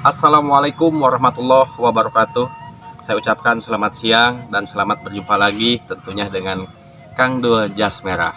Assalamualaikum warahmatullahi wabarakatuh. Saya ucapkan selamat siang dan selamat berjumpa lagi tentunya dengan Kang Dul Jas Merah.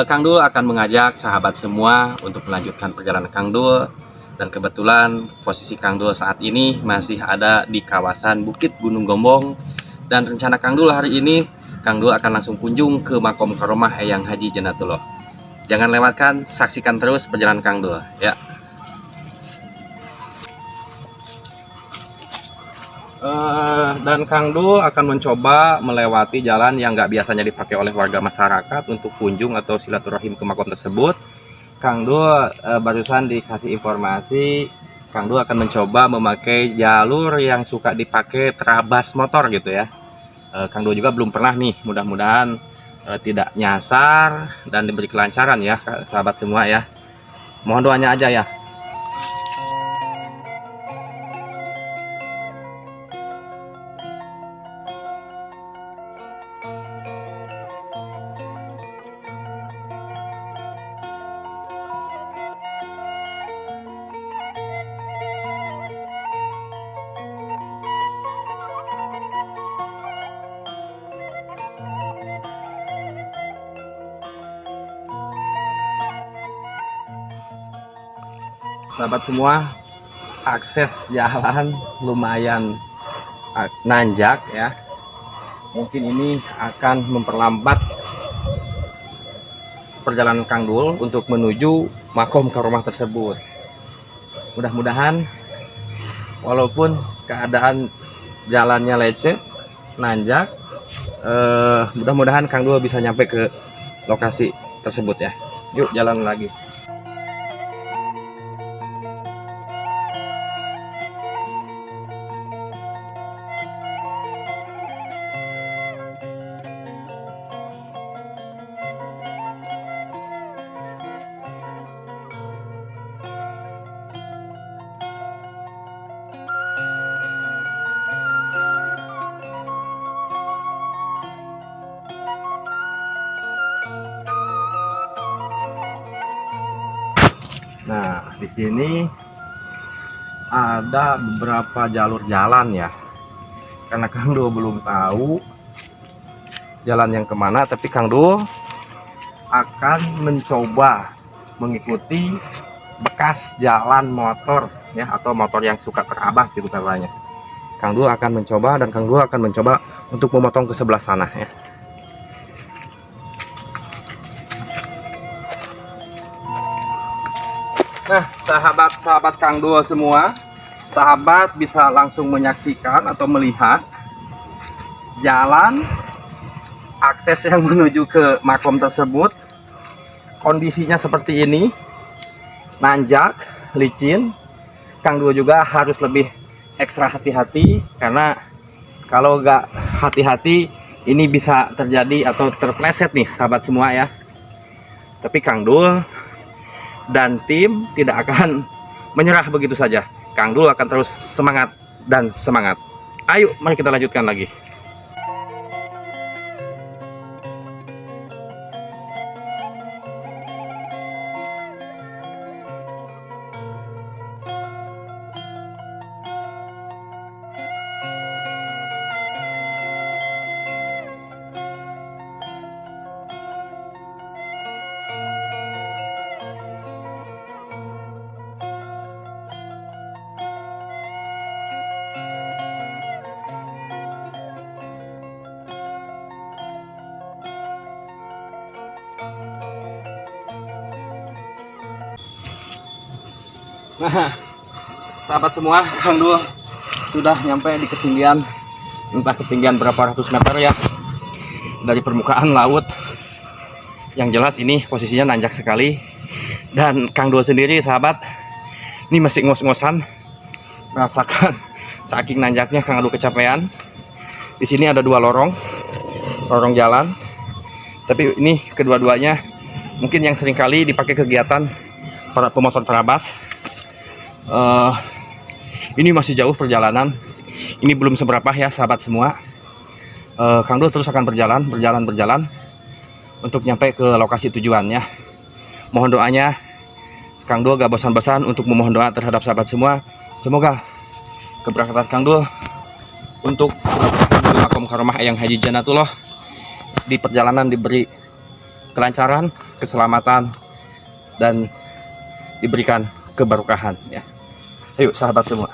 Kang Dul akan mengajak sahabat semua untuk melanjutkan perjalanan Kang Dul. Dan kebetulan posisi Kang Dul saat ini masih ada di kawasan Bukit Gunung Gombong. Dan rencana Kang Dul hari ini, Kang Dul akan langsung kunjung ke Makom Karomah Eyang Haji Jannatullah. Jangan lewatkan, saksikan terus perjalanan Kang Dul ya. Dan Kang Dul akan mencoba melewati jalan yang nggak biasanya dipakai oleh warga masyarakat untuk kunjung atau silaturahim ke makom tersebut. Kang Dul barusan dikasih informasi, Kang Dul akan mencoba memakai jalur yang suka dipakai terabas motor gitu ya. Kang Dul juga belum pernah nih, mudah-mudahan tidak nyasar dan diberi kelancaran ya sahabat semua ya. Mohon doanya aja ya. Sahabat semua, akses jalan lumayan nanjak ya. Mungkin ini akan memperlambat perjalanan Kang Dul untuk menuju Makom Karomah tersebut. Mudah-mudahan walaupun keadaan jalannya lecet, nanjak, mudah-mudahan Kang Dul bisa nyampe ke lokasi tersebut ya. Yuk jalan lagi. Nah, di sini ada beberapa jalur jalan ya. Karena Kang Dul belum tahu jalan yang kemana, tapi Kang Dul akan mencoba mengikuti bekas jalan motor ya, atau motor yang suka terabas gitu katanya. Kang Dul akan mencoba dan Kang Dul akan mencoba untuk memotong ke sebelah sana ya. Nah, sahabat-sahabat Kang Dul semua, sahabat bisa langsung menyaksikan atau melihat jalan akses yang menuju ke makom tersebut. Kondisinya seperti ini, nanjak, licin. Kang Dul juga harus lebih ekstra hati-hati, karena kalau nggak hati-hati ini bisa terjadi atau terpleset nih sahabat semua ya. Tapi Kang Dul dan tim tidak akan menyerah begitu saja. Kang Dul akan terus semangat dan semangat. Ayo, mari kita lanjutkan lagi. Nah, sahabat semua, Kang Dul sudah nyampe di ketinggian, entah ketinggian berapa ratus meter ya dari permukaan laut. Yang jelas ini posisinya nanjak sekali, dan Kang Dul sendiri sahabat ini masih ngos-ngosan merasakan saking nanjaknya. Kang Dul kecapean. Di sini ada dua lorong jalan, tapi ini kedua-duanya mungkin yang sering kali dipakai kegiatan para pemotor terabas. Ini masih jauh perjalanan, ini belum seberapa ya sahabat semua. Kang Dul terus akan berjalan untuk nyampe ke lokasi tujuannya. Mohon doanya Kang Dul gak bosan-bosan untuk memohon doa terhadap sahabat semua Semoga keberangkatan Kang Dul untuk Makom Karomah Eyang Haji Janatullah di perjalanan diberi kelancaran, keselamatan, dan diberikan keberkahan ya. Ayo sahabat semua.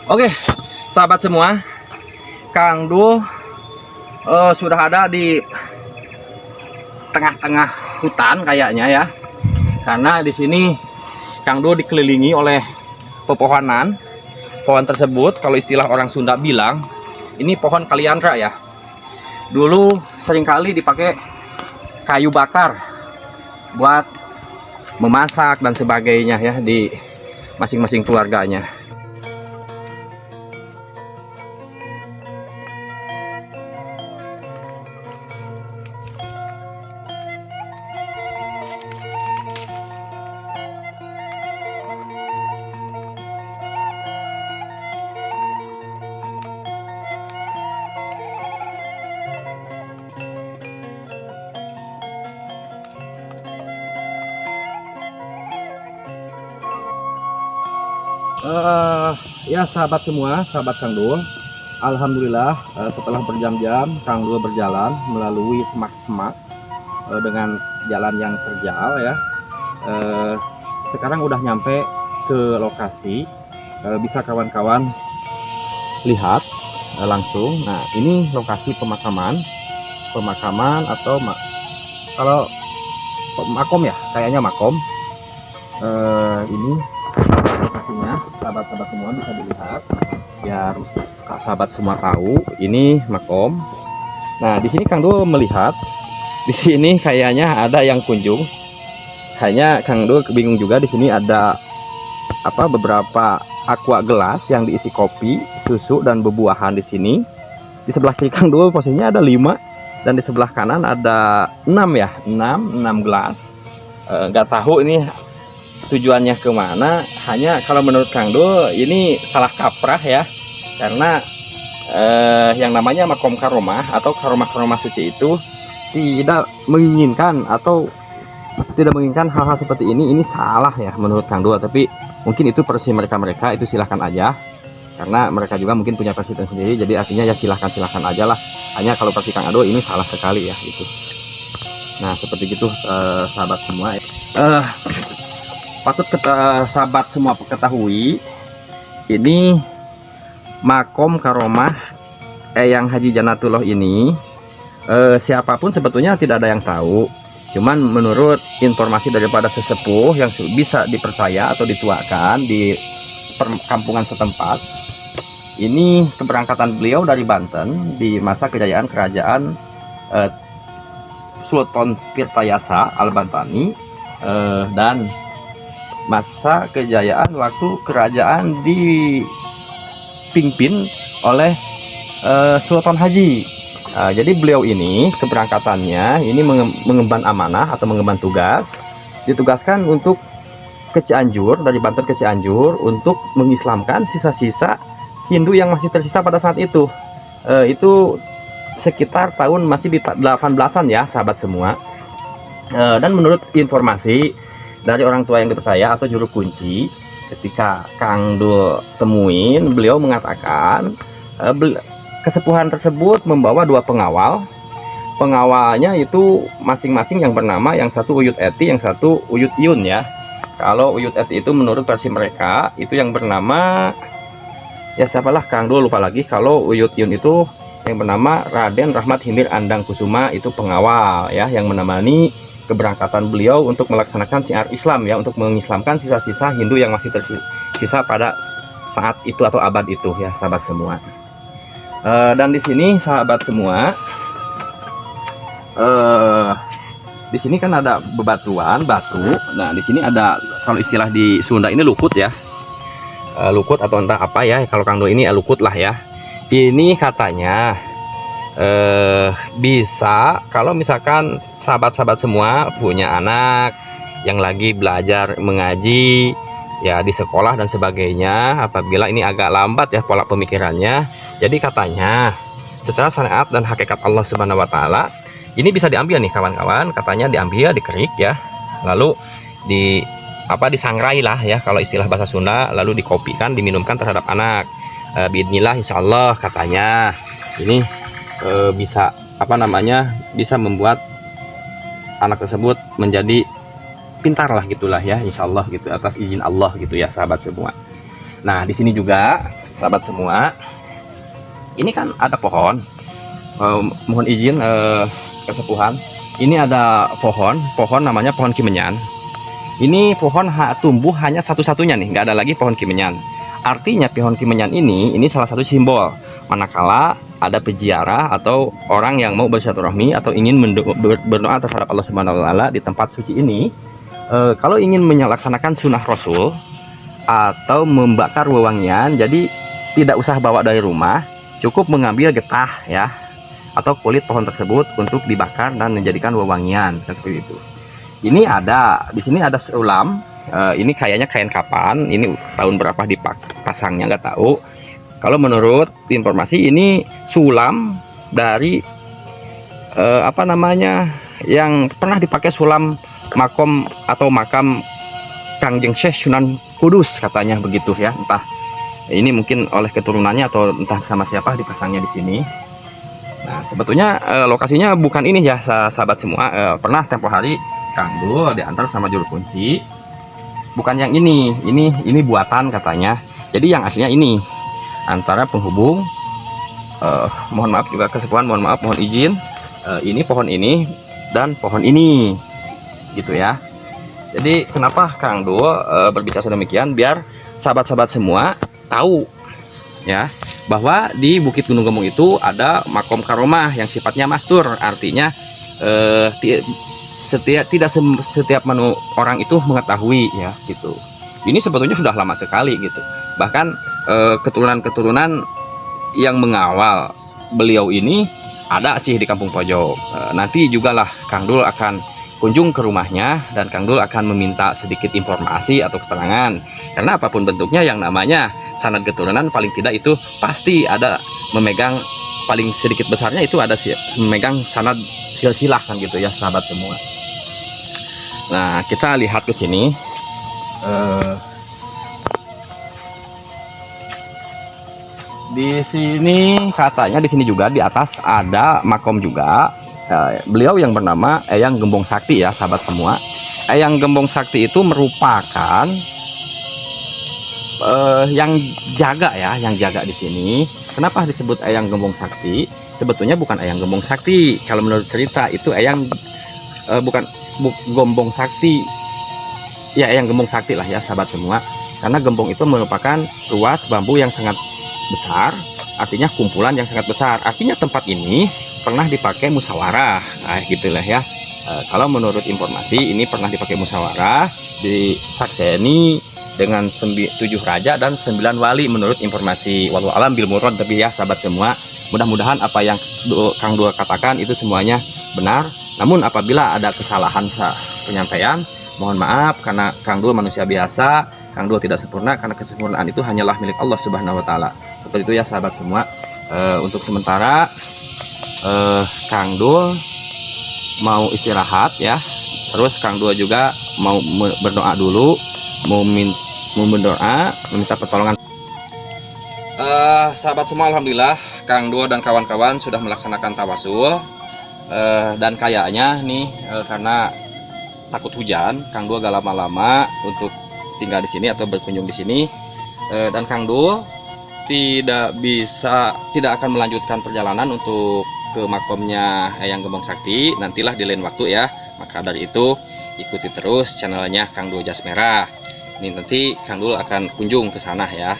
Oke, sahabat semua, Kang Dul sudah ada di tengah-tengah hutan kayaknya ya. Karena di sini Kang Dul dikelilingi oleh pepohonan. Pohon tersebut kalau istilah orang Sunda bilang, ini pohon kaliandra ya. Dulu seringkali dipakai kayu bakar buat memasak dan sebagainya ya di masing-masing keluarganya. Ya sahabat semua, sahabat Kang Dul, alhamdulillah setelah berjam-jam Kang Dul berjalan melalui semak-semak dengan jalan yang terjal ya. Sekarang udah nyampe ke lokasi, bisa kawan-kawan lihat langsung. Nah ini lokasi pemakaman atau kalau makom ya, kayaknya makom. Ini lokasinya, sahabat-sahabat semua bisa dilihat biar sahabat semua tahu ini makom. Nah di sini Kang Dul melihat di sini kayaknya ada yang kunjung. Hanya Kang Dul bingung juga, di sini ada beberapa aqua gelas yang diisi kopi, susu dan buah-buahan di sini. Di sebelah kiri Kang Dul posisinya ada 5 dan di sebelah kanan ada 6 ya, 6 gelas. Nggak tahu ini tujuannya kemana. Hanya kalau menurut Kang Dul ini salah kaprah ya, karena yang namanya makom karomah atau karomah suci itu tidak menginginkan hal-hal seperti ini salah ya menurut Kang Dul. Tapi mungkin itu versi mereka itu silahkan aja, karena mereka juga mungkin punya versi sendiri, jadi artinya ya silahkan aja lah. Hanya kalau versi Kang Dul ini salah sekali ya gitu. Nah seperti gitu sahabat semua. Patut sahabat semua ketahui, ini makom karomah Eyang Haji Janatullah ini siapapun sebetulnya tidak ada yang tahu. Cuman menurut informasi daripada sesepuh yang bisa dipercaya atau dituakan di perkampungan setempat, ini keberangkatan beliau dari Banten di masa kejayaan kerajaan Sultan Tirtayasa Al-Bantani dan masa kejayaan waktu kerajaan dipimpin oleh Sultan Haji. Jadi beliau ini keberangkatannya ini mengemban amanah atau mengemban tugas, ditugaskan untuk ke Cianjur, dari Banten ke Cianjur untuk mengislamkan sisa-sisa Hindu yang masih tersisa pada saat itu. Itu sekitar tahun masih di 18-an ya sahabat semua. Dan menurut informasi dari orang tua yang dipercaya atau juru kunci, ketika Kang Dul temuin, beliau mengatakan kesepuhan tersebut membawa 2 pengawal. Pengawalnya itu masing-masing yang bernama, yang satu Uyut Eti, yang satu Uyut Yun ya. Kalau Uyut Eti itu menurut versi mereka itu yang bernama, ya siapalah Kang Dul lupa lagi. Kalau Uyut Yun itu yang bernama Raden Rahmat Hindir Andang Kusuma, itu pengawal ya yang menemani keberangkatan beliau untuk melaksanakan syiar Islam ya, untuk mengislamkan sisa-sisa Hindu yang masih tersisa pada saat itu atau abad itu ya sahabat semua. Dan di sini sahabat semua di sini kan ada bebatuan, batu. Nah, di sini ada, kalau istilah di Sunda ini lukut ya. Lukut atau entah apa ya, kalau Kang Do ini lukut lah ya. Ini katanya bisa kalau misalkan sahabat-sahabat semua punya anak yang lagi belajar mengaji ya di sekolah dan sebagainya, apabila ini agak lambat ya pola pemikirannya, jadi katanya secara syariat dan hakikat Allah Subhanahu wa taala ini bisa diambil nih kawan-kawan, katanya diambil, dikerik ya, lalu disangrai lah ya kalau istilah bahasa Sunda, lalu dikopikan, diminumkan terhadap anak. Bismillah insyaallah katanya ini bisa bisa membuat anak tersebut menjadi pintar lah gitulah ya, insyaallah gitu, atas izin Allah gitu ya sahabat semua. Nah, di sini juga sahabat semua, ini kan ada pohon, mohon izin kesepuhan, ini ada pohon namanya pohon kimenyan. Ini pohon tumbuh hanya satu-satunya nih, nggak ada lagi pohon kimenyan. Artinya pohon kimenyan ini salah satu simbol manakala ada peziarah atau orang yang mau bersilaturahmi atau ingin berdoa terhadap Allah Subhanahu wa taala di tempat suci ini. Kalau ingin melaksanakan sunnah Rasul atau membakar wewangian, jadi tidak usah bawa dari rumah, cukup mengambil getah ya atau kulit pohon tersebut untuk dibakar dan menjadikan wewangian seperti itu. Ini ada di sini ada sulam, ini kayaknya kain kapan, ini tahun berapa dipasangnya nggak tahu. Kalau menurut informasi ini sulam dari yang pernah dipakai sulam makom atau makam Kangjeng Syekh Sunan Kudus katanya begitu ya, entah ini mungkin oleh keturunannya atau entah sama siapa dipasangnya di sini. Nah, sebetulnya lokasinya bukan ini ya sahabat semua, pernah tempo hari Kang Do diantar sama juru kunci, bukan yang ini buatan katanya. Jadi yang aslinya ini antara penghubung, mohon maaf juga kesepuhan, mohon maaf, mohon izin, ini pohon ini dan pohon ini gitu ya. Jadi kenapa Kang Do berbicara sedemikian, biar sahabat-sahabat semua tahu ya bahwa di Bukit Gunung Gembong itu ada makom karomah yang sifatnya mastur, artinya tidak setiap orang itu mengetahui ya gitu. Ini sebetulnya sudah lama sekali gitu, bahkan keturunan-keturunan yang mengawal beliau ini ada sih di Kampung Pojok. Nanti juga lah Kang Dul akan kunjung ke rumahnya dan Kang Dul akan meminta sedikit informasi atau keterangan, karena apapun bentuknya yang namanya sanad keturunan paling tidak itu pasti ada memegang, paling sedikit besarnya itu ada memegang sanad silsilah kan gitu ya sahabat semua. Nah, kita lihat ke sini. Di sini katanya di sini juga di atas ada makom juga. Beliau yang bernama Eyang Gembong Sakti ya sahabat semua. Eyang Gembong Sakti itu merupakan yang jaga ya, yang jaga di sini. Kenapa disebut Eyang Gembong Sakti? Sebetulnya bukan Eyang Gembong Sakti. Kalau menurut cerita itu Eyang Gembong Sakti. Ya, Eyang Gembong Sakti lah ya sahabat semua. Karena gembong itu merupakan ruas bambu yang sangat besar, artinya kumpulan yang sangat besar. Artinya tempat ini pernah dipakai musyawarah, nah gitulah ya. Kalau menurut informasi ini pernah dipakai musyawarah, disakseni dengan 7 raja dan 9 wali menurut informasi, walau alam bil murad. Tapi ya sahabat semua, mudah-mudahan apa yang Kang Dul katakan itu semuanya benar. Namun apabila ada kesalahan penyampaian, mohon maaf, karena Kang Dul manusia biasa, Kang Dul tidak sempurna, karena kesempurnaan itu hanyalah milik Allah Subhanahu wa taala. Seperti itu ya sahabat semua. Untuk sementara Kang Dul mau istirahat ya. Terus Kang Dul juga mau berdoa dulu, mau berdoa, meminta pertolongan. Sahabat semua, alhamdulillah Kang Dul dan kawan-kawan sudah melaksanakan tawasul. Dan kayaknya nih karena takut hujan, Kang Dul gak lama-lama untuk tinggal di sini atau berkunjung di sini, dan Kang Dul tidak akan melanjutkan perjalanan untuk ke makomnya Eyang Gembong Sakti, nantilah di lain waktu ya. Maka dari itu ikuti terus channelnya Kang Dul Jas Merah. Ini nanti Kang Dul akan kunjung ke sana ya.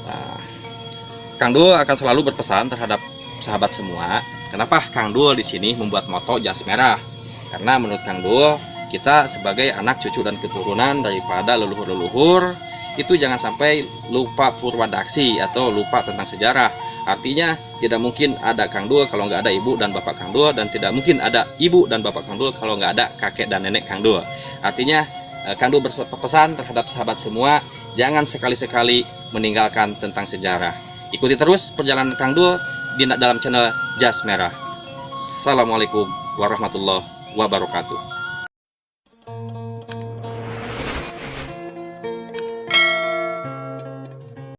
Nah, Kang Dul akan selalu berpesan terhadap sahabat semua. Kenapa Kang Dul di sini membuat moto Jas Merah? Karena menurut Kang Dul, kita sebagai anak cucu dan keturunan daripada leluhur-leluhur itu jangan sampai lupa purwadaksi atau lupa tentang sejarah. Artinya tidak mungkin ada Kang Dul kalau nggak ada ibu dan bapak Kang Dul, dan tidak mungkin ada ibu dan bapak Kang Dul kalau nggak ada kakek dan nenek Kang Dul. Artinya Kang Dul berpesan terhadap sahabat semua, jangan sekali-sekali meninggalkan tentang sejarah. Ikuti terus perjalanan Kang Dul dalam channel Jas Merah. Assalamualaikum warahmatullahi wabarakatuh.